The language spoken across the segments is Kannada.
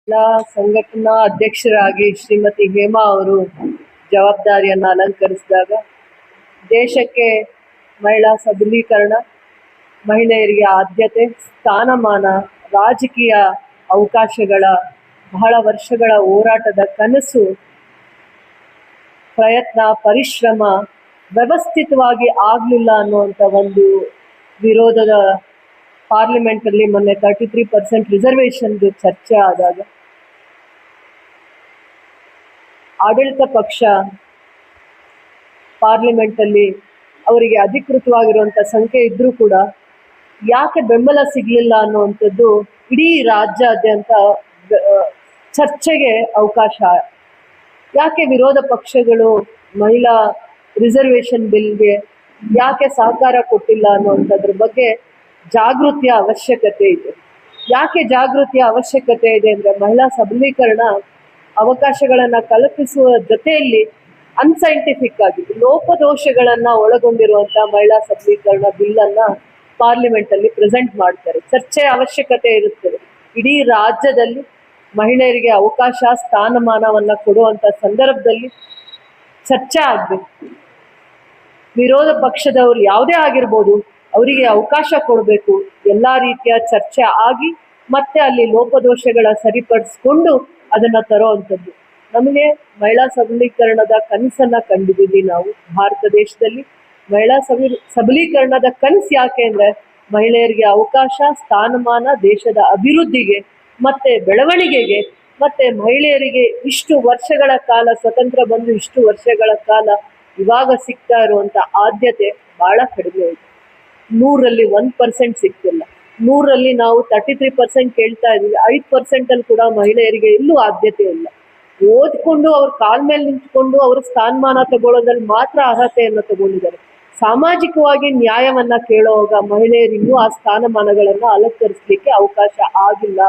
ಮಹಿಳಾ ಸಂಘಟನಾ ಅಧ್ಯಕ್ಷರಾಗಿ ಶ್ರೀಮತಿ ಹೇಮಾ ಅವರು ಜವಾಬ್ದಾರಿಯನ್ನು ಅಲಂಕರಿಸಿದಾಗ ದೇಶಕ್ಕೆ ಮಹಿಳಾ ಸಬಲೀಕರಣ, ಮಹಿಳೆಯರಿಗೆ ಆದ್ಯತೆ, ಸ್ಥಾನಮಾನ, ರಾಜಕೀಯ ಅವಕಾಶಗಳ ಬಹಳ ವರ್ಷಗಳ ಹೋರಾಟದ ಕನಸು, ಪ್ರಯತ್ನ, ಪರಿಶ್ರಮ ವ್ಯವಸ್ಥಿತವಾಗಿ ಆಗಲಿಲ್ಲ ಅನ್ನುವಂಥ ಒಂದು ವಿರೋಧದ ಪಾರ್ಲಿಮೆಂಟಲ್ಲಿ ಮೊನ್ನೆ 33% ರಿಸರ್ವೇಷನ್ದು ಚರ್ಚೆ ಆದಾಗ ಆಡಳಿತ ಪಕ್ಷ ಪಾರ್ಲಿಮೆಂಟಲ್ಲಿ ಅವರಿಗೆ ಅಧಿಕೃತವಾಗಿರುವಂಥ ಸಂಖ್ಯೆ ಇದ್ರೂ ಕೂಡ ಯಾಕೆ ಬೆಂಬಲ ಸಿಗಲಿಲ್ಲ ಅನ್ನುವಂಥದ್ದು ಇಡೀ ರಾಜ್ಯಾದ್ಯಂತ ಚರ್ಚೆಗೆ ಅವಕಾಶ. ಯಾಕೆ ವಿರೋಧ ಪಕ್ಷಗಳು ಮಹಿಳಾ ರಿಸರ್ವೇಷನ್ ಬಿಲ್ಗೆ ಯಾಕೆ ಸಹಕಾರ ಕೊಟ್ಟಿಲ್ಲ ಅನ್ನುವಂಥದ್ರ ಬಗ್ಗೆ ಜಾಗೃತಿಯ ಅವಶ್ಯಕತೆ ಇದೆ. ಯಾಕೆ ಜಾಗೃತಿಯ ಅವಶ್ಯಕತೆ ಇದೆ ಅಂದರೆ, ಮಹಿಳಾ ಸಬಲೀಕರಣ ಅವಕಾಶಗಳನ್ನು ಕಲ್ಪಿಸುವ ಜೊತೆಯಲ್ಲಿ ಅನ್ಸೈಂಟಿಫಿಕ್ ಆಗಿ ಲೋಪದೋಷಗಳನ್ನು ಒಳಗೊಂಡಿರುವಂಥ ಮಹಿಳಾ ಸಬಲೀಕರಣ ಬಿಲ್ಲನ್ನು ಪಾರ್ಲಿಮೆಂಟಲ್ಲಿ ಪ್ರೆಸೆಂಟ್ ಮಾಡ್ತಾರೆ. ಚರ್ಚೆಯ ಅವಶ್ಯಕತೆ ಇರುತ್ತದೆ. ಇಡೀ ರಾಜ್ಯದಲ್ಲಿ ಮಹಿಳೆಯರಿಗೆ ಅವಕಾಶ, ಸ್ಥಾನಮಾನವನ್ನು ಕೊಡುವಂಥ ಸಂದರ್ಭದಲ್ಲಿ ಚರ್ಚೆ ಆಗಬೇಕು. ವಿರೋಧ ಪಕ್ಷದವರು ಯಾವುದೇ ಆಗಿರ್ಬೋದು, ಅವರಿಗೆ ಅವಕಾಶ ಕೊಡಬೇಕು. ಎಲ್ಲ ರೀತಿಯ ಚರ್ಚೆ ಆಗಿ ಮತ್ತೆ ಅಲ್ಲಿ ಲೋಪದೋಷಗಳ ಸರಿಪಡಿಸ್ಕೊಂಡು ಅದನ್ನು ತರೋವಂಥದ್ದು. ನಮಗೆ ಮಹಿಳಾ ಸಬಲೀಕರಣದ ಕನಸನ್ನು ಕಂಡಿದ್ದೀವಿ ನಾವು ಭಾರತ ದೇಶದಲ್ಲಿ. ಮಹಿಳಾ ಸಬಲೀಕರಣದ ಕನಸು ಯಾಕೆ ಅಂದರೆ, ಮಹಿಳೆಯರಿಗೆ ಅವಕಾಶ, ಸ್ಥಾನಮಾನ, ದೇಶದ ಅಭಿವೃದ್ಧಿಗೆ ಮತ್ತೆ ಬೆಳವಣಿಗೆಗೆ, ಮತ್ತೆ ಮಹಿಳೆಯರಿಗೆ ಇಷ್ಟು ವರ್ಷಗಳ ಕಾಲ ಸ್ವತಂತ್ರ ಬಂದು ಇಷ್ಟು ವರ್ಷಗಳ ಕಾಲ ಇವಾಗ ಸಿಗ್ತಾ ಇರುವಂಥ ಆದ್ಯತೆ ಬಹಳ ಕಡಿಮೆ ಇದೆ. 100ರಲ್ಲಿ 1% ಸಿಗ್ತಿಲ್ಲ. 100ರಲ್ಲಿ ನಾವು 33% ಕೇಳ್ತಾ ಇದ್ದೀವಿ. 5% ಕೂಡ ಮಹಿಳೆಯರಿಗೆ ಎಲ್ಲೂ ಆದ್ಯತೆ ಇಲ್ಲ. ಓದ್ಕೊಂಡು ಅವ್ರ ಕಾಲ ಮೇಲೆ ನಿಂತ್ಕೊಂಡು ಅವ್ರ ಸ್ಥಾನಮಾನ ತಗೊಳ್ಳೋದ್ರಲ್ಲಿ ಮಾತ್ರ ಅರ್ಹತೆಯನ್ನು ತಗೊಂಡಿದ್ದಾರೆ. ಸಾಮಾಜಿಕವಾಗಿ ನ್ಯಾಯವನ್ನ ಕೇಳುವಾಗ ಮಹಿಳೆಯರು ಇನ್ನೂ ಆ ಸ್ಥಾನಮಾನಗಳನ್ನು ಅಲಂಕರಿಸಲಿಕ್ಕೆ ಅವಕಾಶ ಆಗಿಲ್ಲ.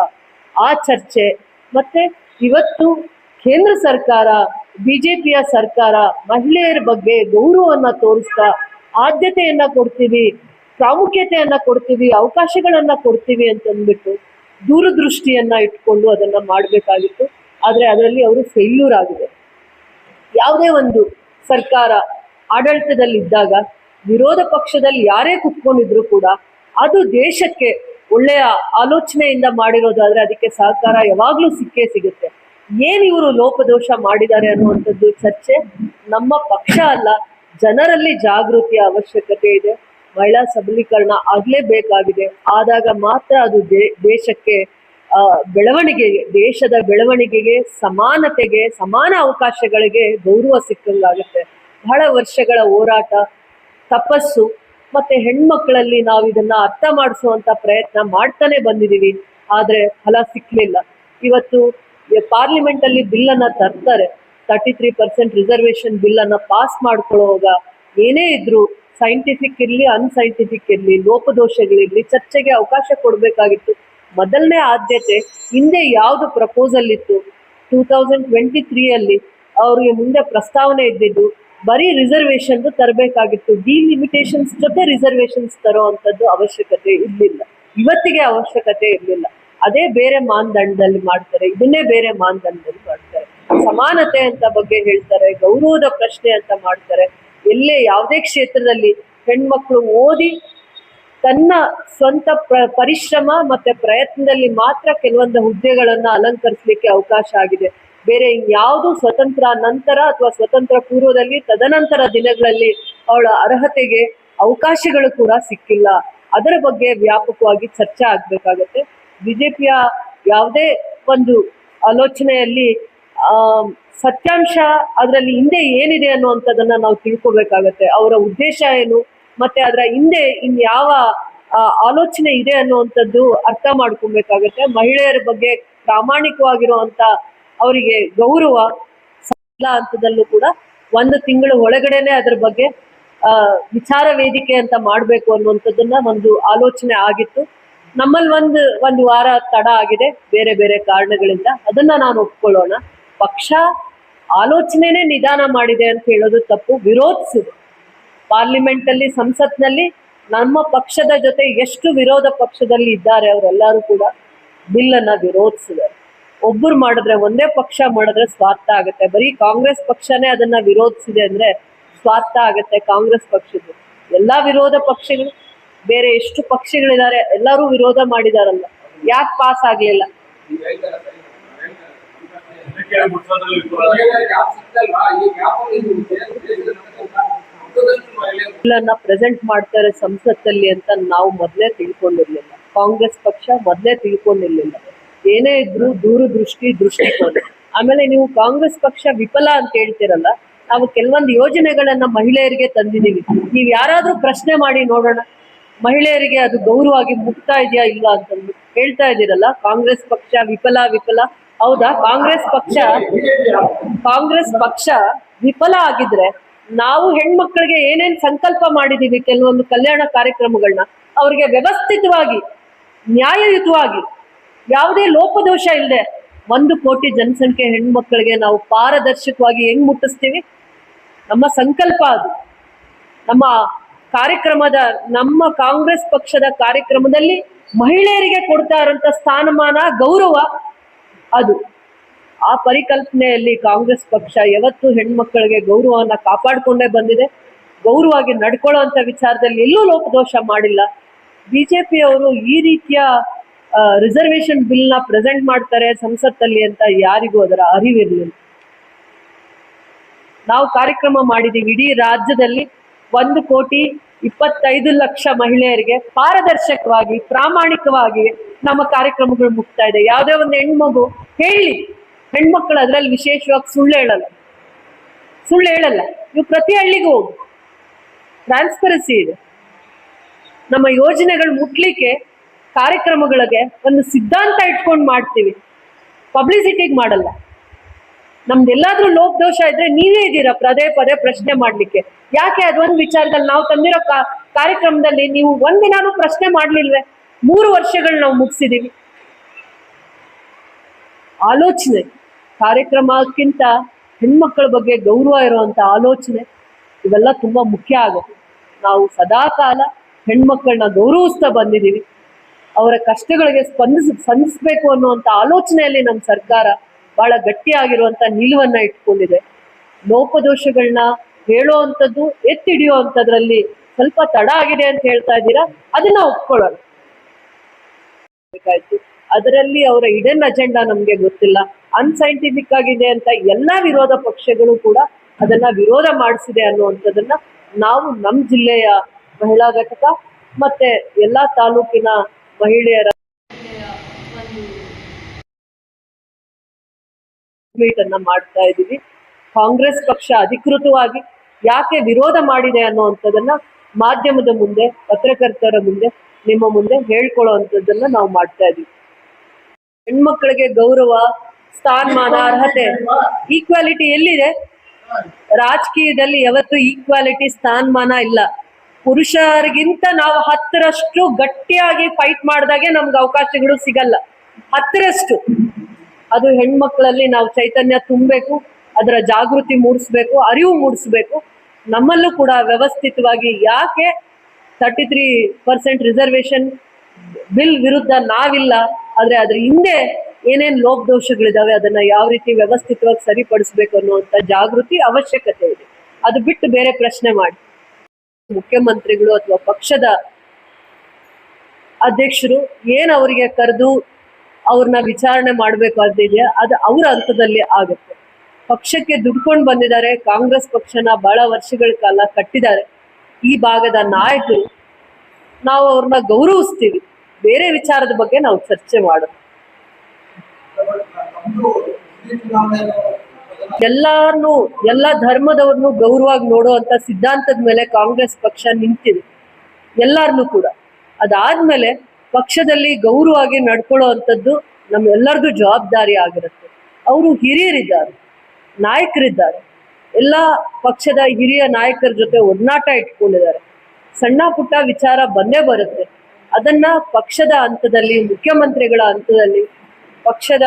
ಆ ಚರ್ಚೆ ಮತ್ತೆ ಇವತ್ತು ಕೇಂದ್ರ ಸರ್ಕಾರ, ಬಿಜೆಪಿಯ ಸರ್ಕಾರ ಮಹಿಳೆಯರ ಬಗ್ಗೆ ಗೌರವವನ್ನು ತೋರಿಸ್ತಾ ಆದ್ಯತೆಯನ್ನ ಕೊಡ್ತೀವಿ, ಪ್ರಾಮುಖ್ಯತೆಯನ್ನ ಕೊಡ್ತೀವಿ, ಅವಕಾಶಗಳನ್ನ ಕೊಡ್ತೀವಿ ಅಂತಂದ್ಬಿಟ್ಟು ದೂರದೃಷ್ಟಿಯನ್ನ ಇಟ್ಕೊಂಡು ಅದನ್ನ ಮಾಡಬೇಕಾಗಿತ್ತು. ಆದರೆ ಅದರಲ್ಲಿ ಅವರು ಫೇಲ್ಯೂರ್ ಆಗಿದೆ. ಯಾವುದೇ ಒಂದು ಸರ್ಕಾರ ಆಡಳಿತದಲ್ಲಿದ್ದಾಗ ವಿರೋಧ ಪಕ್ಷದಲ್ಲಿ ಯಾರೇ ಕುತ್ಕೊಂಡಿದ್ರು ಕೂಡ ಅದು ದೇಶಕ್ಕೆ ಒಳ್ಳೆಯ ಆಲೋಚನೆಯಿಂದ ಮಾಡಿರೋದಾದ್ರೆ ಅದಕ್ಕೆ ಸಹಕಾರ ಯಾವಾಗಲೂ ಸಿಕ್ಕೇ ಸಿಗುತ್ತೆ. ಏನು ಇವರು ಲೋಪದೋಷ ಮಾಡಿದ್ದಾರೆ ಅನ್ನುವಂಥದ್ದು ಚರ್ಚೆ ನಮ್ಮ ಪಕ್ಷ ಅಲ್ಲ, ಜನರಲ್ಲಿ ಜಾಗೃತಿಯ ಅವಶ್ಯಕತೆ ಇದೆ. ಮಹಿಳಾ ಸಬಲೀಕರಣ ಆಗಲೇಬೇಕಾಗಿದೆ. ಆದಾಗ ಮಾತ್ರ ಅದು ದೇಶಕ್ಕೆ ಬೆಳವಣಿಗೆಗೆ, ದೇಶದ ಬೆಳವಣಿಗೆಗೆ, ಸಮಾನತೆಗೆ, ಸಮಾನ ಅವಕಾಶಗಳಿಗೆ ಗೌರವ ಸಿಕ್ಕಂಗಾಗುತ್ತೆ. ಬಹಳ ವರ್ಷಗಳ ಹೋರಾಟ, ತಪಸ್ಸು ಮತ್ತೆ ಹೆಣ್ಮಕ್ಳಲ್ಲಿ ನಾವು ಇದನ್ನ ಅರ್ಥ ಮಾಡಿಸುವಂತ ಪ್ರಯತ್ನ ಮಾಡ್ತಾನೆ ಬಂದಿದ್ದೀವಿ. ಆದರೆ ಫಲ ಸಿಕ್ಕಲಿಲ್ಲ. ಇವತ್ತು ಪಾರ್ಲಿಮೆಂಟ್ ಅಲ್ಲಿ ಬಿಲ್ ಅನ್ನ ತರ್ತಾರೆ. 33% ರಿಸರ್ವೇಷನ್ ಬಿಲ್ ಅನ್ನ ಪಾಸ್ ಮಾಡ್ಕೊಳ್ಳುವಾಗ ಏನೇ ಇದ್ರು ಸೈಂಟಿಫಿಕ್ ಇರಲಿ, ಅನ್ಸೈಂಟಿಫಿಕ್ ಇರಲಿ, ಲೋಪದೋಷಗಳಿರಲಿ, ಚರ್ಚೆಗೆ ಅವಕಾಶ ಕೊಡಬೇಕಾಗಿತ್ತು. ಮೊದಲನೇ ಆದ್ಯತೆ ಹಿಂದೆ ಯಾವುದು ಪ್ರಪೋಸಲ್ ಇತ್ತು 2023 ಅವ್ರಿಗೆ ಮುಂದೆ ಪ್ರಸ್ತಾವನೆ ಇದ್ದಿದ್ದು ಬರೀ ರಿಸರ್ವೇಷನ್ ತರಬೇಕಾಗಿತ್ತು. ಡಿಲಿಮಿಟೇಷನ್ಸ್ ಜೊತೆ ರಿಸರ್ವೇಷನ್ಸ್ ತರೋ ಅಂಥದ್ದು ಅವಶ್ಯಕತೆ ಇರಲಿಲ್ಲ. ಇವತ್ತಿಗೆ ಅವಶ್ಯಕತೆ ಇರಲಿಲ್ಲ. ಅದೇ ಬೇರೆ ಮಾನದಂಡದಲ್ಲಿ ಮಾಡ್ತಾರೆ, ಇದನ್ನೇ ಬೇರೆ ಮಾನದಂಡದಲ್ಲಿ ಮಾಡ್ತಾರೆ. ಸಮಾನತೆ ಅಂತ ಬಗ್ಗೆ ಹೇಳ್ತಾರೆ, ಗೌರವದ ಪ್ರಶ್ನೆ ಅಂತ ಮಾಡ್ತಾರೆ. ಎಲ್ಲೇ ಯಾವುದೇ ಕ್ಷೇತ್ರದಲ್ಲಿ ಹೆಣ್ಮಕ್ಳು ಓದಿ ತನ್ನ ಸ್ವಂತ ಪರಿಶ್ರಮ ಮತ್ತೆ ಪ್ರಯತ್ನದಲ್ಲಿ ಮಾತ್ರ ಕೆಲವೊಂದು ಹುದ್ದೆಗಳನ್ನ ಅಲಂಕರಿಸಲಿಕ್ಕೆ ಅವಕಾಶ ಆಗಿದೆ. ಬೇರೆ ಇನ್ಯಾವುದು ಸ್ವತಂತ್ರ ನಂತರ ಅಥವಾ ಸ್ವತಂತ್ರ ಪೂರ್ವದಲ್ಲಿ ತದನಂತರ ದಿನಗಳಲ್ಲಿ ಅವಳ ಅರ್ಹತೆಗೆ ಅವಕಾಶಗಳು ಕೂಡ ಸಿಕ್ಕಿಲ್ಲ. ಅದರ ಬಗ್ಗೆ ವ್ಯಾಪಕವಾಗಿ ಚರ್ಚೆ ಆಗ್ಬೇಕಾಗತ್ತೆ. ಬಿಜೆಪಿಯ ಯಾವುದೇ ಒಂದು ಆಲೋಚನೆಯಲ್ಲಿ ಸತ್ಯಾಂಶ ಅದರಲ್ಲಿ ಹಿಂದೆ ಏನಿದೆ ಅನ್ನುವಂಥದ್ದನ್ನ ನಾವು ತಿಳ್ಕೊಬೇಕಾಗತ್ತೆ. ಅವರ ಉದ್ದೇಶ ಏನು ಮತ್ತೆ ಅದರ ಹಿಂದೆ ಇನ್ಯಾವ ಆಲೋಚನೆ ಇದೆ ಅನ್ನುವಂಥದ್ದು ಅರ್ಥ ಮಾಡ್ಕೊಬೇಕಾಗತ್ತೆ. ಮಹಿಳೆಯರ ಬಗ್ಗೆ ಪ್ರಾಮಾಣಿಕವಾಗಿರುವಂತ ಅವರಿಗೆ ಗೌರವ ಎಲ್ಲ ಹಂತದಲ್ಲೂ ಕೂಡ 1 ತಿಂಗಳ ಒಳಗಡೆನೆ ಅದ್ರ ಬಗ್ಗೆ ವಿಚಾರ ವೇದಿಕೆ ಅಂತ ಮಾಡಬೇಕು ಅನ್ನುವಂಥದ್ದನ್ನ ಒಂದು ಆಲೋಚನೆ ಆಗಿತ್ತು. ನಮ್ಮಲ್ಲಿ ಒಂದು ವಾರ ತಡ ಆಗಿದೆ ಬೇರೆ ಬೇರೆ ಕಾರಣಗಳಿಂದ. ಅದನ್ನ ನಾನು ಒಪ್ಕೊಳ್ಳೋಣ. ಪಕ್ಷ ಆಲೋಚನೆನೇ ನಿಧಾನ ಮಾಡಿದೆ ಅಂತ ಹೇಳೋದು ತಪ್ಪು. ವಿರೋಧಿಸಿದೆ ಪಾರ್ಲಿಮೆಂಟ್ ಅಲ್ಲಿ, ಸಂಸತ್ನಲ್ಲಿ ನಮ್ಮ ಪಕ್ಷದ ಜೊತೆ ಎಷ್ಟು ವಿರೋಧ ಪಕ್ಷದಲ್ಲಿ ಇದ್ದಾರೆ ಅವರೆಲ್ಲರೂ ಕೂಡ ಬಿಲ್ ಅನ್ನ ವಿರೋಧಿಸಿದ್ದಾರೆ. ಒಬ್ಬರು ಮಾಡಿದ್ರೆ, ಒಂದೇ ಪಕ್ಷ ಮಾಡಿದ್ರೆ ಸ್ವಾರ್ಥ ಆಗುತ್ತೆ. ಬರೀ ಕಾಂಗ್ರೆಸ್ ಪಕ್ಷನೇ ಅದನ್ನ ವಿರೋಧಿಸಿದೆ ಅಂದ್ರೆ ಸ್ವಾರ್ಥ ಆಗುತ್ತೆ ಕಾಂಗ್ರೆಸ್ ಪಕ್ಷದ್ದು. ಎಲ್ಲಾ ವಿರೋಧ ಪಕ್ಷಗಳು, ಬೇರೆ ಎಷ್ಟು ಪಕ್ಷಗಳಿದ್ದಾರೆ ಎಲ್ಲರೂ ವಿರೋಧ ಮಾಡಿದಾರಲ್ಲ, ಯಾಕೆ ಪಾಸ್ ಆಗ್ಲಿಲ್ಲ? ಪ್ರೆಸೆಂಟ್ ಮಾಡ್ತಾರೆ ಸಂಸತ್ತಲ್ಲಿ ಅಂತ ನಾವು ಮೊದಲೇ ತಿಳ್ಕೊಂಡಿರ್ಲಿಲ್ಲ. ಕಾಂಗ್ರೆಸ್ ಪಕ್ಷ ಮೊದಲೇ ತಿಳ್ಕೊಂಡಿರ್ಲಿಲ್ಲ. ಏನೇ ಇದ್ರು ದೃಷ್ಟಿಕೋನ. ಆಮೇಲೆ ನೀವು ಕಾಂಗ್ರೆಸ್ ಪಕ್ಷ ವಿಫಲ ಅಂತ ಹೇಳ್ತಿರಲ್ಲ, ನಾವು ಕೆಲವೊಂದು ಯೋಜನೆಗಳನ್ನ ಮಹಿಳೆಯರಿಗೆ ತಂದಿದ್ದೀವಿ. ನೀವು ಯಾರಾದ್ರೂ ಪ್ರಶ್ನೆ ಮಾಡಿ ನೋಡೋಣ, ಮಹಿಳೆಯರಿಗೆ ಅದು ಗೌರವವಾಗಿ ಮುಗ್ತಾ ಇದೆಯಾ ಇಲ್ಲ ಅಂತಂದು ಹೇಳ್ತಾ ಇದ್ದೀರಲ್ಲ. ಕಾಂಗ್ರೆಸ್ ಪಕ್ಷ ವಿಫಲ ಹೌದಾ? ಕಾಂಗ್ರೆಸ್ ಪಕ್ಷ ವಿಫಲ ಆಗಿದ್ರೆ ನಾವು ಹೆಣ್ಮಕ್ಳಿಗೆ ಏನೇನ್ ಸಂಕಲ್ಪ ಮಾಡಿದೀವಿ, ಕೆಲವೊಂದು ಕಲ್ಯಾಣ ಕಾರ್ಯಕ್ರಮಗಳನ್ನ ಅವ್ರಿಗೆ ವ್ಯವಸ್ಥಿತವಾಗಿ, ನ್ಯಾಯಯುತವಾಗಿ, ಯಾವುದೇ ಲೋಪದೋಷ ಇಲ್ಲದೆ 1 ಕೋಟಿ ಜನಸಂಖ್ಯೆ ಹೆಣ್ಮಕ್ಳಿಗೆ ನಾವು ಪಾರದರ್ಶಕವಾಗಿ ಹೆಂಗ್ ಮುಟ್ಟಿಸ್ತೀವಿ? ನಮ್ಮ ಸಂಕಲ್ಪ ಅದು. ನಮ್ಮ ಕಾಂಗ್ರೆಸ್ ಪಕ್ಷದ ಕಾರ್ಯಕ್ರಮದಲ್ಲಿ ಮಹಿಳೆಯರಿಗೆ ಕೊಡ್ತಾ ಇರುವಂತ ಸ್ಥಾನಮಾನ, ಗೌರವ ಅದು. ಆ ಪರಿಕಲ್ಪನೆಯಲ್ಲಿ ಕಾಂಗ್ರೆಸ್ ಪಕ್ಷ ಯಾವತ್ತೂ ಹೆಣ್ಮಕ್ಳಿಗೆ ಗೌರವವನ್ನ ಕಾಪಾಡಿಕೊಂಡೇ ಬಂದಿದೆ. ಗೌರವವಾಗಿ ನಡ್ಕೊಳ್ಳುವಂತ ವಿಚಾರದಲ್ಲಿ ಎಲ್ಲೂ ಲೋಪದೋಷ ಮಾಡಿಲ್ಲ. ಬಿಜೆಪಿಯವರು ಈ ರೀತಿಯ ರಿಸರ್ವೇಶನ್ ಬಿಲ್ ನ ಪ್ರೆಸೆಂಟ್ ಮಾಡ್ತಾರೆ ಸಂಸತ್ತಲ್ಲಿ ಅಂತ ಯಾರಿಗೂ ಅದರ ಅರಿವಿರಲಿಲ್ಲ. ನಾವು ಕಾರ್ಯಕ್ರಮ ಮಾಡಿದೀವಿ. ಇಡೀ ರಾಜ್ಯದಲ್ಲಿ 1,25,00,000 ಮಹಿಳೆಯರಿಗೆ ಪಾರದರ್ಶಕವಾಗಿ, ಪ್ರಾಮಾಣಿಕವಾಗಿ ನಮ್ಮ ಕಾರ್ಯಕ್ರಮಗಳು ಮುಗ್ತಾ ಇದೆ. ಯಾವುದೇ ಒಂದು ಹೆಣ್ಮಗು ಹೇಳಿ, ಹೆಣ್ಮಕ್ಳು ಅದ್ರಲ್ಲಿ ವಿಶೇಷವಾಗಿ ಸುಳ್ಳು ಹೇಳಲ್ಲ. ನೀವು ಪ್ರತಿ ಹಳ್ಳಿಗೂ ಹೋಗಿ, ಟ್ರಾನ್ಸ್ಪರೆನ್ಸಿ ಇದೆ. ನಮ್ಮ ಯೋಜನೆಗಳು ಮುಟ್ಲಿಕ್ಕೆ ಕಾರ್ಯಕ್ರಮಗಳಿಗೆ ಒಂದು ಸಿದ್ಧಾಂತ ಇಟ್ಕೊಂಡು ಮಾಡ್ತೀವಿ, ಪಬ್ಲಿಸಿಟಿಗೆ ಮಾಡಲ್ಲ. ನಮ್ದೆಲ್ಲಾದ್ರೂ ಲೋಪದೋಷ ಇದ್ರೆ ನೀವೇ ಇದ್ದೀರಾ ಪದೇ ಪ್ರಶ್ನೆ ಮಾಡ್ಲಿಕ್ಕೆ. ಯಾಕೆ ಅದೊಂದು ವಿಚಾರದಲ್ಲಿ ನಾವು ತಂದಿರೋ ಕಾರ್ಯಕ್ರಮದಲ್ಲಿ ನೀವು ಒಂದಿನಾನು ಪ್ರಶ್ನೆ ಮಾಡ್ಲಿಲ್ವೇ? 3 ವರ್ಷಗಳು ನಾವು ಮುಗಿಸಿದೀವಿ. ಆಲೋಚನೆ, ಕಾರ್ಯಕ್ರಮಕ್ಕಿಂತ ಹೆಣ್ಮಕ್ಳ ಬಗ್ಗೆ ಗೌರವ ಇರುವಂತ ಆಲೋಚನೆ, ಇವೆಲ್ಲ ತುಂಬಾ ಮುಖ್ಯ ಆಗುತ್ತೆ. ನಾವು ಸದಾಕಾಲ ಹೆಣ್ಮಕ್ಳನ್ನ ಗೌರವಿಸ್ತಾ ಬಂದಿದ್ದೀವಿ. ಅವರ ಕಷ್ಟಗಳಿಗೆ ಸ್ಪಂದಿಸ್ಬೇಕು ಅನ್ನುವಂತ ಆಲೋಚನೆಯಲ್ಲಿ ನಮ್ಮ ಸರ್ಕಾರ ಬಹಳ ಗಟ್ಟಿಯಾಗಿರುವಂತ ನಿಲುವನ್ನ ಇಟ್ಕೊಂಡಿದೆ. ಲೋಪದೋಷಗಳನ್ನ ಹೇಳುವಂಥದ್ದು, ಎತ್ತಿಡಿಯುವಂಥದ್ರಲ್ಲಿ ಸ್ವಲ್ಪ ತಡ ಆಗಿದೆ ಅಂತ ಹೇಳ್ತಾ ಇದ್ದೀರಾ, ಅದನ್ನ ಒಪ್ಕೊಳ್ಳೋಣ. ಅದರಲ್ಲಿ ಅವರ ಇಡನ್ ಅಜೆಂಡಾ ನಮ್ಗೆ ಗೊತ್ತಿಲ್ಲ, ಅನ್ಸೈಂಟಿಫಿಕ್ ಆಗಿದೆ ಅಂತ ಎಲ್ಲಾ ವಿರೋಧ ಪಕ್ಷಗಳು ಕೂಡ ಅದನ್ನ ವಿರೋಧ ಮಾಡಿಸಿದೆ ಅನ್ನುವಂಥದ್ದನ್ನ ನಾವು ನಮ್ಮ ಜಿಲ್ಲೆಯ ಮಹಿಳಾ ಘಟಕ ಮತ್ತೆ ಎಲ್ಲಾ ತಾಲೂಕಿನ ಮಹಿಳೆಯರ ಮೀಟನ್ನ ಮಾಡ್ತಾ ಇದ್ದೀವಿ. ಕಾಂಗ್ರೆಸ್ ಪಕ್ಷ ಅಧಿಕೃತವಾಗಿ ಯಾಕೆ ವಿರೋಧ ಮಾಡಿದೆ ಅನ್ನುವಂಥದ್ದನ್ನ ಮಾಧ್ಯಮದ ಮುಂದೆ, ಪತ್ರಕರ್ತರ ಮುಂದೆ, ನಿಮ್ಮ ಮುಂದೆ ಹೇಳ್ಕೊಳ್ಳುವಂಥದ್ದನ್ನ ನಾವು ಮಾಡ್ತಾ ಇದ್ದೀವಿ. ಹೆಣ್ಮಕ್ಳಿಗೆ ಗೌರವ, ಸ್ಥಾನಮಾನ, ಅರ್ಹತೆ, ಈಕ್ವಾಲಿಟಿ ಎಲ್ಲಿದೆ? ರಾಜಕೀಯದಲ್ಲಿ ಯಾವತ್ತು ಈಕ್ವಾಲಿಟಿ, ಸ್ಥಾನಮಾನ ಇಲ್ಲ. ಪುರುಷರಿಗಿಂತ ನಾವು 10ರಷ್ಟು ಗಟ್ಟಿಯಾಗಿ ಫೈಟ್ ಮಾಡಿದಾಗೆ ನಮ್ಗೆ ಅವಕಾಶಗಳು ಸಿಗಲ್ಲ. 10ರಷ್ಟು. ಅದು ಹೆಣ್ಮಕ್ಳಲ್ಲಿ ನಾವು ಚೈತನ್ಯ ತುಂಬಬೇಕು, ಅದರ ಜಾಗೃತಿ ಮೂಡಿಸ್ಬೇಕು, ಅರಿವು ಮೂಡಿಸ್ಬೇಕು. ನಮ್ಮಲ್ಲೂ ಕೂಡ ವ್ಯವಸ್ಥಿತವಾಗಿ ಯಾಕೆ 33% ರಿಸರ್ವೇಶನ್ ಬಿಲ್ ವಿರುದ್ಧ ನಾವಿಲ್ಲ, ಆದ್ರೆ ಅದ್ರ ಹಿಂದೆ ಏನೇನ್ ಲೋಪದೋಷಗಳಿದಾವೆ ಅದನ್ನ ಯಾವ ರೀತಿ ವ್ಯವಸ್ಥಿತವಾಗಿ ಸರಿಪಡಿಸ್ಬೇಕು ಅನ್ನುವಂತ ಜಾಗೃತಿ ಅವಶ್ಯಕತೆ ಇದೆ. ಅದು ಬಿಟ್ಟು ಬೇರೆ ಪ್ರಶ್ನೆ ಮಾಡಿ ಮುಖ್ಯಮಂತ್ರಿಗಳು ಅಥವಾ ಪಕ್ಷದ ಅಧ್ಯಕ್ಷರು ಏನ್ ಅವರಿಗೆ ಕರೆದು ಅವ್ರನ್ನ ವಿಚಾರಣೆ ಮಾಡ್ಬೇಕು ಅಂತಿದೆಯಾ, ಅದು ಅವರ ಹಂತದಲ್ಲಿ ಆಗುತ್ತೆ. ಪಕ್ಷಕ್ಕೆ ದುಡ್ಕೊಂಡು ಬಂದಿದ್ದಾರೆ, ಕಾಂಗ್ರೆಸ್ ಪಕ್ಷನ ಬಹಳ ವರ್ಷಗಳ ಕಾಲ ಕಟ್ಟಿದ್ದಾರೆ ಈ ಭಾಗದ ನಾಯಕರು. ನಾವು ಅವ್ರನ್ನ ಗೌರವಿಸ್ತೀವಿ, ಬೇರೆ ವಿಚಾರದ ಬಗ್ಗೆ ನಾವು ಚರ್ಚೆ ಮಾಡೋಣ. ಎಲ್ಲ ಧರ್ಮದವ್ರನ್ನು ಗೌರವವಾಗಿ ನೋಡುವಂತ ಸಿದ್ಧಾಂತದ ಮೇಲೆ ಕಾಂಗ್ರೆಸ್ ಪಕ್ಷ ನಿಂತಿದೆ, ಎಲ್ಲಾರನ್ನೂ ಕೂಡ. ಅದಾದ್ಮೇಲೆ ಪಕ್ಷದಲ್ಲಿ ಗೌರವವಾಗಿ ನಡ್ಕೊಳ್ಳುವಂಥದ್ದು ನಮ್ಮೆಲ್ಲರದು ಜವಾಬ್ದಾರಿ ಆಗಿರುತ್ತೆ. ಅವರು ಹಿರಿಯರಿದ್ದಾರೆ, ನಾಯಕರಿದ್ದಾರೆ, ಎಲ್ಲ ಪಕ್ಷದ ಹಿರಿಯ ನಾಯಕರ ಜೊತೆ ಒಡನಾಟ ಇಟ್ಕೊಂಡಿದ್ದಾರೆ. ಸಣ್ಣ ಪುಟ್ಟ ವಿಚಾರ ಬಂದೇ ಬರುತ್ತೆ, ಅದನ್ನ ಪಕ್ಷದ ಹಂತದಲ್ಲಿ, ಮುಖ್ಯಮಂತ್ರಿಗಳ ಹಂತದಲ್ಲಿ, ಪಕ್ಷದ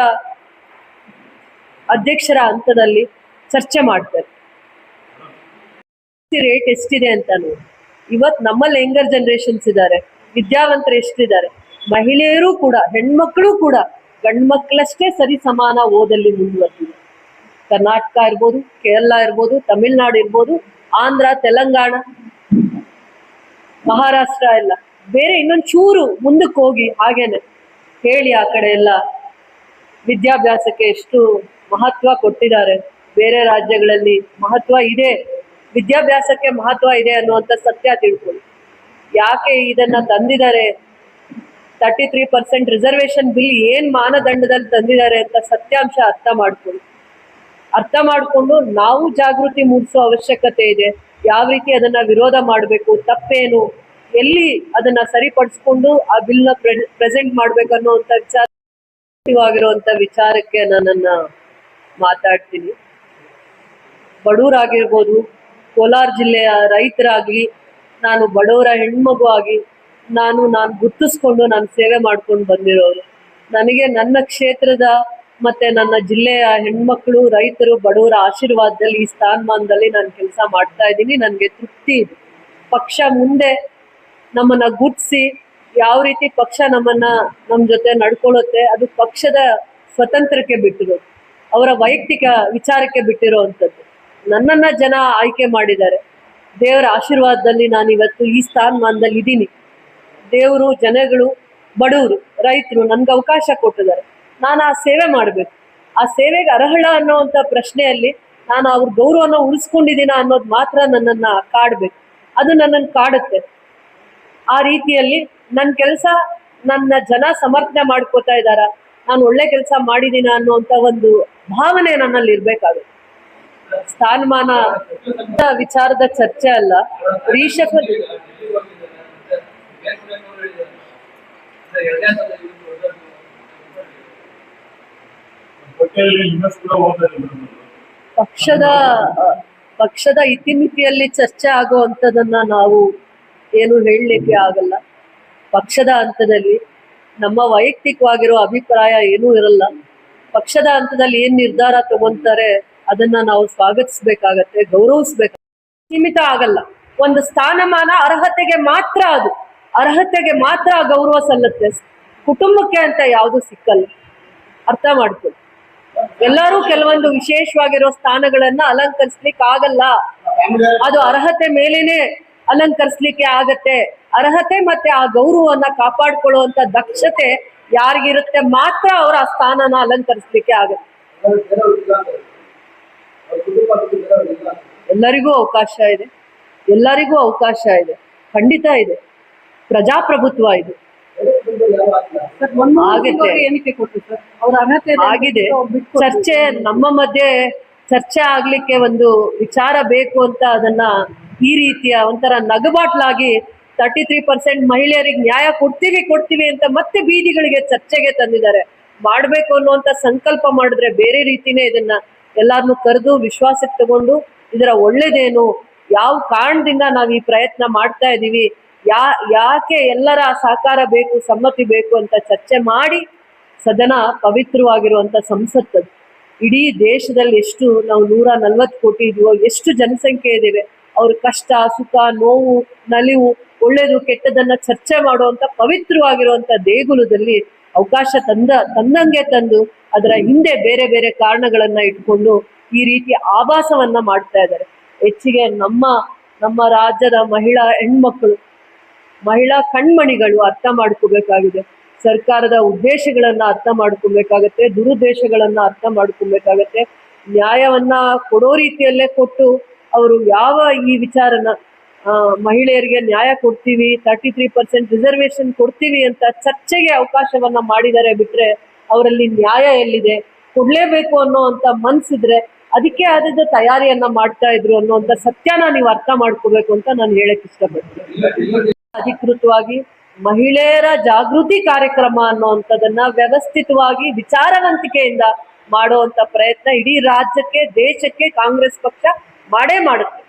ಅಧ್ಯಕ್ಷರ ಹಂತದಲ್ಲಿ ಚರ್ಚೆ ಮಾಡ್ತಾರೆ. ರೇಟ್ ಎಷ್ಟಿದೆ ಅಂತ ನೋಡಿ. ಇವತ್ತು ನಮ್ಮಲ್ಲಿ ಯಂಗರ್ ಜನರೇಷನ್ಸ್ ಇದ್ದಾರೆ, ವಿದ್ಯಾವಂತರು ಎಷ್ಟಿದ್ದಾರೆ, ಮಹಿಳೆಯರು ಕೂಡ, ಹೆಣ್ಮಕ್ಳು ಕೂಡ ಗಂಡ್ಮಕ್ಳಷ್ಟೇ ಸರಿ ಸಮಾನ ಓದಲ್ಲಿ ಮುಂದುವರೆದಿದೆ. ಕರ್ನಾಟಕ ಇರ್ಬೋದು, ಕೇರಳ ಇರ್ಬೋದು, ತಮಿಳ್ನಾಡು ಇರ್ಬೋದು, ಆಂಧ್ರ, ತೆಲಂಗಾಣ, ಮಹಾರಾಷ್ಟ್ರ ಎಲ್ಲ ಬೇರೆ ಇನ್ನೊಂದು ಚೂರು ಮುಂದಕ್ಕೆ ಹೋಗಿ ಹಾಗೇನೆ ಹೇಳಿ ಆ ಕಡೆ ಎಲ್ಲ ವಿದ್ಯಾಭ್ಯಾಸಕ್ಕೆ ಎಷ್ಟು ಮಹತ್ವ ಕೊಟ್ಟಿದ್ದಾರೆ. ಬೇರೆ ರಾಜ್ಯಗಳಲ್ಲಿ ಮಹತ್ವ ಇದೆ, ವಿದ್ಯಾಭ್ಯಾಸಕ್ಕೆ ಮಹತ್ವ ಇದೆ ಅನ್ನುವಂಥ ಸತ್ಯ ತಿಳ್ಕೊಳ್ಳಿ. ಯಾಕೆ ಇದನ್ನ ತಂದಿದ್ದಾರೆ, 33% ರಿಸರ್ವೇಶನ್ ಬಿಲ್ ಏನ್ ಮಾನದಂಡದಲ್ಲಿ ತಂದಿದ್ದಾರೆ ಅಂತ ಸತ್ಯಾಂಶ ಅರ್ಥ ಮಾಡಿಕೊಂಡು ನಾವು ಜಾಗೃತಿ ಮೂಡಿಸೋ ಅವಶ್ಯಕತೆ ಇದೆ. ಯಾವ ರೀತಿ ಅದನ್ನ ವಿರೋಧ ಮಾಡಬೇಕು, ತಪ್ಪೇನು, ಎಲ್ಲಿ ಅದನ್ನ ಸರಿಪಡಿಸ್ಕೊಂಡು ಆ ಬಿಲ್ನ ಪ್ರೆಸೆಂಟ್ ಮಾಡ್ಬೇಕು ಅನ್ನೋಂಥ ವಿಚಾರಕ್ಕೆ ನಾನನ್ನ ಮಾತಾಡ್ತೀನಿ. ಬಡವರಾಗಿರ್ಬೋದು, ಕೋಲಾರ ಜಿಲ್ಲೆಯ ರೈತರಾಗಿ, ನಾನು ಬಡವರ ಹೆಣ್ಮಗು ಆಗಿ ನಾನು ಗುರ್ತಿಸ್ಕೊಂಡು ನಾನು ಸೇವೆ ಮಾಡ್ಕೊಂಡು ಬಂದಿರೋರು. ನನಗೆ ನನ್ನ ಕ್ಷೇತ್ರದ ಮತ್ತೆ ನನ್ನ ಜಿಲ್ಲೆಯ ಹೆಣ್ಮಕ್ಳು, ರೈತರು, ಬಡವರ ಆಶೀರ್ವಾದದಲ್ಲಿ ಈ ಸ್ಥಾನಮಾನದಲ್ಲಿ ನಾನು ಕೆಲಸ ಮಾಡ್ತಾ ಇದ್ದೀನಿ. ನನಗೆ ತೃಪ್ತಿ ಇದೆ. ಪಕ್ಷ ಮುಂದೆ ನಮ್ಮನ್ನ ಗುರ್ತಿಸಿ ಯಾವ ರೀತಿ ಪಕ್ಷ ನಮ್ಮ ಜೊತೆ ನಡ್ಕೊಳ್ಳುತ್ತೆ ಅದು ಪಕ್ಷದ ಸ್ವತಂತ್ರಕ್ಕೆ ಬಿಟ್ಟಿರೋದು, ಅವರ ವೈಯಕ್ತಿಕ ವಿಚಾರಕ್ಕೆ ಬಿಟ್ಟಿರೋವಂಥದ್ದು. ನನ್ನನ್ನ ಜನ ಆಯ್ಕೆ ಮಾಡಿದ್ದಾರೆ. ದೇವರ ಆಶೀರ್ವಾದದಲ್ಲಿ ನಾನು ಇವತ್ತು ಈ ಸ್ಥಾನಮಾನದಲ್ಲಿ ಇದ್ದೀನಿ. ದೇವರು, ಜನಗಳು, ಬಡವರು, ರೈತರು ನನ್ಗೆ ಅವಕಾಶ ಕೊಟ್ಟಿದ್ದಾರೆ. ನಾನು ಆ ಸೇವೆ ಮಾಡಬೇಕು. ಆ ಸೇವೆಗೆ ಅರ್ಹಳ ಅನ್ನೋವಂಥ ಪ್ರಶ್ನೆಯಲ್ಲಿ ನಾನು ಅವ್ರ ಗೌರವನ ಉಳಿಸ್ಕೊಂಡಿದ್ದೀನ ಅನ್ನೋದು ಮಾತ್ರ ನನ್ನನ್ನು ಕಾಡಬೇಕು. ಅದು ನನ್ನನ್ನು ಕಾಡುತ್ತೆ. ಆ ರೀತಿಯಲ್ಲಿ ನನ್ನ ಕೆಲಸ ನನ್ನ ಜನ ಸಮರ್ಥನೆ ಮಾಡ್ಕೋತಾ ಇದ್ದಾರ, ನಾನು ಒಳ್ಳೆ ಕೆಲಸ ಮಾಡಿದ್ದೀನ ಅನ್ನುವಂಥ ಒಂದು ಭಾವನೆ ನನ್ನಲ್ಲಿ ಇರಬೇಕಾಗುತ್ತೆ. ಸ್ಥಾನಮಾನ ವಿಚಾರದ ಚರ್ಚೆ ಅಲ್ಲ. ರೀಶಫಲ್ ಪಕ್ಷದ ಇತಿಮಿತಿಯಲ್ಲಿ ಚರ್ಚೆ ಆಗುವಂಥದ್ದನ್ನ ನಾವು ಏನು ಹೇಳಲಿಕ್ಕೆ ಆಗಲ್ಲ. ಪಕ್ಷದ ಹಂತದಲ್ಲಿ ನಮ್ಮ ವೈಯಕ್ತಿಕವಾಗಿರೋ ಅಭಿಪ್ರಾಯ ಏನೂ ಇರಲ್ಲ. ಪಕ್ಷದ ಹಂತದಲ್ಲಿ ಏನ್ ನಿರ್ಧಾರ ತಗೊಂತಾರೆ ಅದನ್ನ ನಾವು ಸ್ವಾಗತಿಸ್ಬೇಕಾಗತ್ತೆ, ಗೌರವಿಸ್ಬೇಕು. ಸೀಮಿತ ಆಗಲ್ಲ. ಒಂದು ಸ್ಥಾನಮಾನ ಅರ್ಹತೆಗೆ ಮಾತ್ರ ಗೌರವ ಸಲ್ಲುತ್ತೆ. ಕುಟುಂಬಕ್ಕೆ ಅಂತ ಯಾವುದು ಸಿಕ್ಕಲ್ಲ. ಅರ್ಥ ಮಾಡ್ಕೊಳ್ಳಿ. ಎಲ್ಲರೂ ಕೆಲವೊಂದು ವಿಶೇಷವಾಗಿರೋ ಸ್ಥಾನಗಳನ್ನ ಅಲಂಕರಿಸ್ಲಿಕ್ಕೆ ಆಗಲ್ಲ. ಅದು ಅರ್ಹತೆ ಮೇಲೇನೆ ಅಲಂಕರಿಸ್ಲಿಕ್ಕೆ ಆಗತ್ತೆ. ಅರ್ಹತೆ ಮತ್ತೆ ಆ ಗೌರವವನ್ನ ಕಾಪಾಡ್ಕೊಳ್ಳುವಂತ ದಕ್ಷತೆ ಯಾರಿಗಿರುತ್ತೆ ಮಾತ್ರ ಅವರ ಆ ಸ್ಥಾನನ ಅಲಂಕರಿಸ್ಲಿಕ್ಕೆ ಆಗತ್ತೆ. ಎಲ್ಲರಿಗೂ ಅವಕಾಶ ಇದೆ, ಖಂಡಿತ ಇದೆ. ಪ್ರಜಾಪ್ರಭುತ್ವ ಇದು ಆಗಿದೆ. ಚರ್ಚೆ ನಮ್ಮ ಮಧ್ಯೆ ಚರ್ಚೆ ಆಗ್ಲಿಕ್ಕೆ ಒಂದು ವಿಚಾರ ಬೇಕು ಅಂತ ಅದನ್ನ ಈ ರೀತಿಯ ಒಂಥರ ನಗಬಾಟ್ಲಾಗಿ 33% ಮಹಿಳೆಯರಿಗೆ ನ್ಯಾಯ ಕೊಡ್ತೀವಿ ಅಂತ ಮತ್ತೆ ಬೀದಿಗಳಿಗೆ ಚರ್ಚೆಗೆ ತಂದಿದ್ದಾರೆ. ಮಾಡ್ಬೇಕು ಅನ್ನುವಂತ ಸಂಕಲ್ಪ ಮಾಡಿದ್ರೆ ಬೇರೆ ರೀತಿನೇ ಇದನ್ನ ಎಲ್ಲಾರನ್ನು ಕರೆದು ವಿಶ್ವಾಸಕ್ಕೆ ತಗೊಂಡು ಇದರ ಒಳ್ಳೇದೇನು, ಯಾವ ಕಾರಣದಿಂದ ನಾವು ಈ ಪ್ರಯತ್ನ ಮಾಡ್ತಾ ಇದ್ದೀವಿ, ಯಾಕೆ ಎಲ್ಲರ ಸಹಕಾರ ಬೇಕು, ಸಮ್ಮತಿ ಬೇಕು ಅಂತ ಚರ್ಚೆ ಮಾಡಿ ಸದನ ಪವಿತ್ರವಾಗಿರುವಂತ ಸಂಸತ್ತದು. ಇಡೀ ದೇಶದಲ್ಲಿ ಎಷ್ಟು ನಾವು 140 ಕೋಟಿ ಇದೀವೋ, ಎಷ್ಟು ಜನಸಂಖ್ಯೆ ಇದ್ದೇವೆ, ಅವ್ರ ಕಷ್ಟ, ಸುಖ, ನೋವು, ನಲಿವು, ಒಳ್ಳೇದು, ಕೆಟ್ಟದನ್ನ ಚರ್ಚೆ ಮಾಡುವಂತ ಪವಿತ್ರವಾಗಿರುವಂತ ದೇಗುಲದಲ್ಲಿ ಅವಕಾಶ ತಂದಂಗೆ ತಂದು ಅದರ ಹಿಂದೆ ಬೇರೆ ಬೇರೆ ಕಾರಣಗಳನ್ನ ಇಟ್ಕೊಂಡು ಈ ರೀತಿ ಆಭಾಸವನ್ನ ಮಾಡ್ತಾ ಇದ್ದಾರೆ. ಹೆಚ್ಚಿಗೆ ನಮ್ಮ ರಾಜ್ಯದ ಮಹಿಳಾ ಕಣ್ಮಣಿಗಳು ಅರ್ಥ ಮಾಡ್ಕೋಬೇಕಾಗಿದೆ. ಸರ್ಕಾರದ ಉದ್ದೇಶಗಳನ್ನ ಅರ್ಥ ಮಾಡ್ಕೊಬೇಕಾಗತ್ತೆ, ದುರುದ್ದೇಶಗಳನ್ನ ಅರ್ಥ ಮಾಡ್ಕೊಬೇಕಾಗತ್ತೆ. ನ್ಯಾಯವನ್ನ ಕೊಡೋ ರೀತಿಯಲ್ಲೇ ಕೊಟ್ಟು ಅವರು ಯಾವ ಈ ವಿಚಾರನ ಮಹಿಳೆಯರಿಗೆ ನ್ಯಾಯ ಕೊಡ್ತೀವಿ, 33% ರಿಸರ್ವೇಶನ್ ಕೊಡ್ತೀವಿ ಅಂತ ಚರ್ಚೆಗೆ ಅವಕಾಶವನ್ನ ಮಾಡಿದರೆ ಬಿಟ್ರೆ ಅವರಲ್ಲಿ ನ್ಯಾಯ ಎಲ್ಲಿದೆ? ಕೊಡ್ಲೇಬೇಕು ಅನ್ನೋಂಥ ಮನ್ಸಿದ್ರೆ ಅದಕ್ಕೆ ಆದ ತಯಾರಿಯನ್ನ ಮಾಡ್ತಾ ಇದ್ರು ಅನ್ನೋಂಥ ಸತ್ಯನ ನೀವು ಅರ್ಥ ಮಾಡ್ಕೋಬೇಕು ಅಂತ ನಾನು ಹೇಳಕ್ ಇಷ್ಟಪಡ್ತೀನಿ. ಅಧಿಕೃತವಾಗಿ ಮಹಿಳೆಯರ ಜಾಗೃತಿ ಕಾರ್ಯಕ್ರಮ ಅನ್ನೋಂಥದನ್ನ ವ್ಯವಸ್ಥಿತವಾಗಿ ವಿಚಾರವಂತಿಕೆಯಿಂದ ಮಾಡುವಂತ ಪ್ರಯತ್ನ ಇಡೀ ರಾಜ್ಯಕ್ಕೆ, ದೇಶಕ್ಕೆ ಕಾಂಗ್ರೆಸ್ ಪಕ್ಷ ಮಾಡೇ ಮಾಡುತ್ತೆ.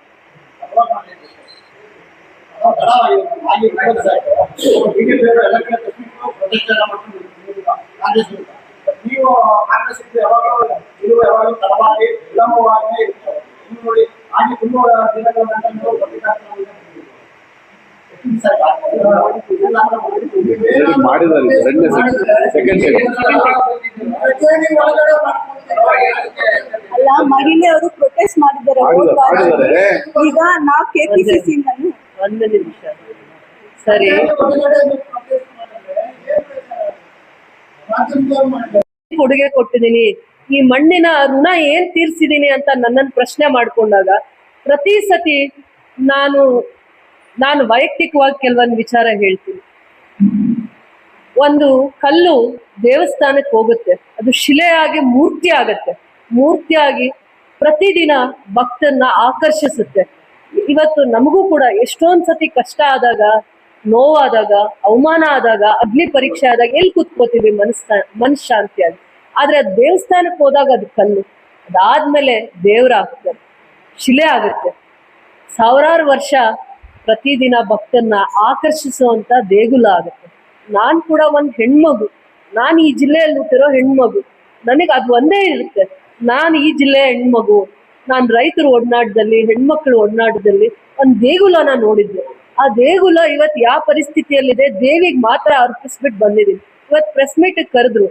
ಮಾಡಿದ್ದಾರೆ ಅಲ್ಲ, ಮಹಿಳೆಯರು ಪ್ರೊಟೆಸ್ಟ್ ಮಾಡಿದ್ದಾರೆ ಹೋದ ವಾರ. ಈಗ ನಾವು ಕೆಪಿಸಿಸಿ ಒಂದು ನಿಮಿಷ. ಸರಿ, ಕೊಡುಗೆ ಕೊಟ್ಟಿದ್ದೀನಿ, ಈ ಮಣ್ಣಿನ ಋಣ ಏನ್ ತೀರ್ಸಿದೀನಿ ಅಂತ ನನ್ನನ್ನು ಪ್ರಶ್ನೆ ಮಾಡ್ಕೊಂಡಾಗ ಪ್ರತಿ ಸತಿ ನಾನು ವೈಯಕ್ತಿಕವಾಗಿ ಕೆಲವೊಂದು ವಿಚಾರ ಹೇಳ್ತೀನಿ. ಒಂದು ಕಲ್ಲು ದೇವಸ್ಥಾನಕ್ಕೆ ಹೋಗುತ್ತೆ, ಅದು ಶಿಲೆಯಾಗಿ ಮೂರ್ತಿ ಆಗತ್ತೆ, ಮೂರ್ತಿಯಾಗಿ ಪ್ರತಿದಿನ ಭಕ್ತರನ್ನ ಆಕರ್ಷಿಸುತ್ತೆ. ಇವತ್ತು ನಮಗೂ ಕೂಡ ಎಷ್ಟೊಂದ್ ಸತಿ ಕಷ್ಟ ಆದಾಗ, ನೋವಾದಾಗ, ಅವಮಾನ ಆದಾಗ, ಅಗ್ನಿ ಪರೀಕ್ಷೆ ಆದಾಗ ಎಲ್ಲಿ ಕೂತ್ಕೋತೀವಿ ಮನಃಶಾಂತಿಯಾಗಿ. ಆದ್ರೆ ಅದು ದೇವಸ್ಥಾನಕ್ಕೆ ಹೋದಾಗ ಅದು ಕಲ್ಲು, ಅದಾದ್ಮೇಲೆ ದೇವ್ರ ಆಗ್ತದೆ, ಶಿಲೆ ಆಗುತ್ತೆ. ಸಾವಿರಾರು ವರ್ಷ ಪ್ರತಿದಿನ ಭಕ್ತರನ್ನ ಆಕರ್ಷಿಸುವಂತ ದೇಗುಲ ಆಗುತ್ತೆ. ನಾನ್ ಕೂಡ ಒಂದ್ ಹೆಣ್ಮಗು, ನಾನು ಈ ಜಿಲ್ಲೆಯಲ್ಲಿ ಹುಟ್ಟಿರೋ ಹೆಣ್ಮಗು, ನನಗೆ ಅದು ಒಂದೇ ಇರುತ್ತೆ, ನಾನು ಈ ಜಿಲ್ಲೆಯ ಹೆಣ್ಮಗು. ನಾನು ರೈತರ ಒಡನಾಟದಲ್ಲಿ, ಹೆಣ್ಮಕ್ಳ ಒಡನಾಟದಲ್ಲಿ ಒಂದು ದೇಗುಲನ ನೋಡಿದ್ದೆ. ಆ ದೇಗುಲ ಇವತ್ತು ಯಾವ ಪರಿಸ್ಥಿತಿಯಲ್ಲಿದೆ, ದೇವಿಗೆ ಮಾತ್ರ ಅರ್ಪಿಸ್ಬಿಟ್ಟು ಬಂದಿದ್ದೀನಿ. ಇವತ್ತು ಪ್ರೆಸ್ ಮೀಟ್ ಕರೆದ್ರು,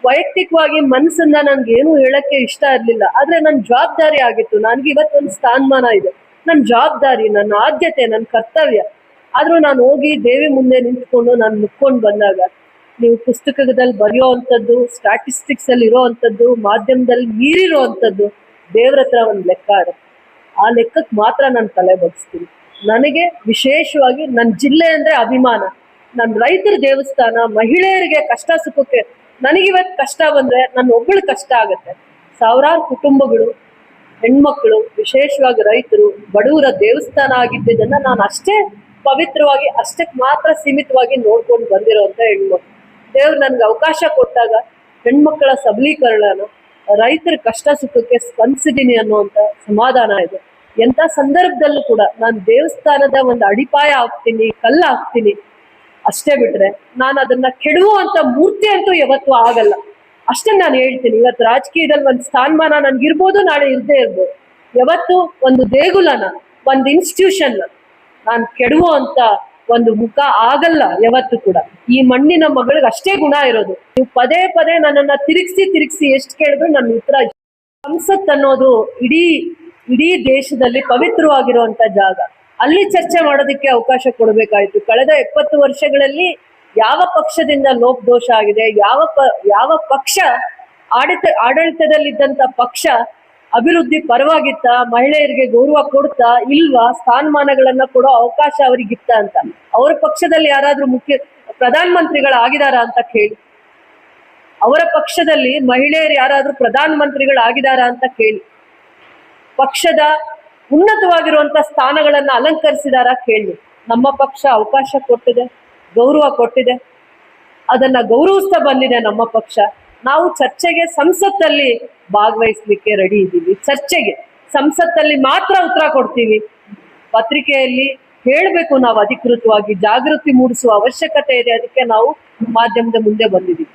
ವೈಯಕ್ತಿಕವಾಗಿ ಮನಸ್ಸನ್ನ ನನ್ಗೆ ಏನು ಹೇಳಕ್ಕೆ ಇಷ್ಟ ಇರ್ಲಿಲ್ಲ, ಆದ್ರೆ ನನ್ನ ಜವಾಬ್ದಾರಿ ಆಗಿತ್ತು. ನನ್ಗೆ ಇವತ್ತೊಂದು ಸ್ಥಾನಮಾನ ಇದೆ, ನನ್ನ ಜವಾಬ್ದಾರಿ, ನನ್ನ ಆದ್ಯತೆ, ನನ್ನ ಕರ್ತವ್ಯ. ಆದ್ರೂ ನಾನು ಹೋಗಿ ದೇವಿ ಮುಂದೆ ನಿಂತ್ಕೊಂಡು ನಾನು ಮುಕ್ಕೊಂಡು ಬಂದಾಗ, ನೀವು ಪುಸ್ತಕದಲ್ಲಿ ಬರೆಯೋ ಅಂಥದ್ದು, ಸ್ಟ್ಯಾಟಿಸ್ಟಿಕ್ಸ್ ಅಲ್ಲಿ ಇರೋ ಅಂಥದ್ದು, ಮಾಧ್ಯಮದಲ್ಲಿ ಮೀರಿರೋ ಅಂಥದ್ದು, ದೇವ್ರ ಹತ್ರ ಒಂದು ಲೆಕ್ಕ ಇರುತ್ತೆ. ಆ ಲೆಕ್ಕಕ್ಕೆ ಮಾತ್ರ ನಾನು ತಲೆ ಬಗ್ಸ್ತೀನಿ. ನನಗೆ ವಿಶೇಷವಾಗಿ ನನ್ನ ಜಿಲ್ಲೆ ಅಂದ್ರೆ ಅಭಿಮಾನ. ನನ್ನ ರೈತರ ದೇವಸ್ಥಾನ, ಮಹಿಳೆಯರಿಗೆ ಕಷ್ಟ ಸುಖಕ್ಕೆ, ನನಗಿವತ್ತು ಕಷ್ಟ ಬಂದ್ರೆ ನನ್ನ ಒಬ್ಬಳ ಕಷ್ಟ ಆಗತ್ತೆ. ಸಾವಿರಾರು ಕುಟುಂಬಗಳು, ಹೆಣ್ಮಕ್ಳು, ವಿಶೇಷವಾಗಿ ರೈತರು, ಬಡವರ ದೇವಸ್ಥಾನ ಆಗಿದ್ದನ್ನ ನಾನು ಅಷ್ಟೇ ಪವಿತ್ರವಾಗಿ, ಅಷ್ಟಕ್ಕೆ ಮಾತ್ರ ಸೀಮಿತವಾಗಿ ನೋಡ್ಕೊಂಡು ಬಂದಿರೋಂಥ ಹೆಣ್ಮಕ್ಳು. ದೇವ್ರು ನನ್ಗೆ ಅವಕಾಶ ಕೊಟ್ಟಾಗ ಹೆಣ್ಮಕ್ಕಳ ಸಬಲೀಕರಣನ, ರೈತರ ಕಷ್ಟ ಸುಖಕ್ಕೆ ಸ್ಪಂದಿಸಿದೀನಿ ಅನ್ನುವಂಥ ಸಮಾಧಾನ ಇದೆ. ಎಂಥ ಸಂದರ್ಭದಲ್ಲೂ ಕೂಡ ನಾನು ದೇವಸ್ಥಾನದ ಒಂದು ಅಡಿಪಾಯ ಹಾಕ್ತೀನಿ, ಕಲ್ಲ ಹಾಕ್ತೀನಿ, ಅಷ್ಟೇ ಬಿಟ್ರೆ ನಾನು ಅದನ್ನ ಕೆಡುವಂತ ಮೂರ್ತಿ ಅಂತೂ ಯಾವತ್ತೂ ಆಗಲ್ಲ. ಅಷ್ಟೇ ನಾನು ಹೇಳ್ತೀನಿ. ಇವತ್ತು ರಾಜಕೀಯದಲ್ಲಿ ಒಂದು ಸ್ಥಾನಮಾನ ನನ್ಗಿರ್ಬೋದು, ನಾಳೆ ಇರ್ದೇ ಇರ್ಬೋದು. ಯಾವತ್ತು ಒಂದು ದೇಗುಲನ, ಒಂದು ಇನ್ಸ್ಟಿಟ್ಯೂಷನ್ ನಾನು ಕೆಡುವಂತ ಒಂದು ಮುಖ ಆಗಲ್ಲ ಯಾವತ್ತು ಕೂಡ. ಈ ಮಣ್ಣಿನ ಮಗಳಿಗೆ ಅಷ್ಟೇ ಗುಣ ಇರೋದು. ನೀವು ಪದೇ ಪದೇ ನನ್ನನ್ನ ತಿರುಗಿಸಿ ಎಷ್ಟು ಕೇಳಿದ್ರು ನನ್ನ ಉತ್ತರ. ಸಂಸತ್ ಅನ್ನೋದು ಇಡೀ ದೇಶದಲ್ಲಿ ಪವಿತ್ರವಾಗಿರುವಂತ ಜಾಗ. ಅಲ್ಲಿ ಚರ್ಚೆ ಮಾಡೋದಕ್ಕೆ ಅವಕಾಶ ಕೊಡಬೇಕಾಯ್ತು. ಕಳೆದ 70 ವರ್ಷಗಳಲ್ಲಿ ಯಾವ ಪಕ್ಷದಿಂದ ಲೋಪದೋಷ ಆಗಿದೆ, ಯಾವ ಪಕ್ಷ ಆಡಳಿತದಲ್ಲಿದ್ದಂತ ಪಕ್ಷ ಅಭಿವೃದ್ಧಿ ಪರವಾಗಿತ್ತ, ಮಹಿಳೆಯರಿಗೆ ಗೌರವ ಕೊಡ್ತಾ ಇಲ್ವಾ, ಸ್ಥಾನಮಾನಗಳನ್ನ ಕೊಡೋ ಅವಕಾಶ ಅವರಿಗಿತ್ತ ಅಂತ. ಅವರ ಪಕ್ಷದಲ್ಲಿ ಯಾರಾದ್ರೂ ಪ್ರಧಾನ ಮಂತ್ರಿಗಳಾಗಿದಾರ ಅಂತ ಕೇಳಿ, ಅವರ ಪಕ್ಷದಲ್ಲಿ ಮಹಿಳೆಯರು ಯಾರಾದ್ರೂ ಪ್ರಧಾನ ಮಂತ್ರಿಗಳಾಗಿದಾರ ಅಂತ ಕೇಳಿ, ಪಕ್ಷದ ಉನ್ನತವಾಗಿರುವಂತ ಸ್ಥಾನಗಳನ್ನ ಅಲಂಕರಿಸಿದಾರ ಕೇಳಿ. ನಮ್ಮ ಪಕ್ಷ ಅವಕಾಶ ಕೊಟ್ಟಿದೆ, ಗೌರವ ಕೊಟ್ಟಿದೆ, ಅದನ್ನ ಗೌರವಿಸ್ತಾ ಬಂದಿದೆ ನಮ್ಮ ಪಕ್ಷ. ನಾವು ಚರ್ಚೆಗೆ ಸಂಸತ್ತಲ್ಲಿ ಭಾಗವಹಿಸ್ಲಿಕ್ಕೆ ರೆಡಿ ಇದ್ದೀವಿ. ಚರ್ಚೆಗೆ ಸಂಸತ್ತಲ್ಲಿ ಮಾತ್ರ ಉತ್ತರ ಕೊಡ್ತೀವಿ. ಪತ್ರಿಕೆಯಲ್ಲಿ ಹೇಳ್ಬೇಕು ನಾವು ಅಧಿಕೃತವಾಗಿ, ಜಾಗೃತಿ ಮೂಡಿಸುವ ಅವಶ್ಯಕತೆ ಇದೆ. ಅದಕ್ಕೆ ನಾವು ಮಾಧ್ಯಮದ ಮುಂದೆ ಬಂದಿದ್ದೀವಿ.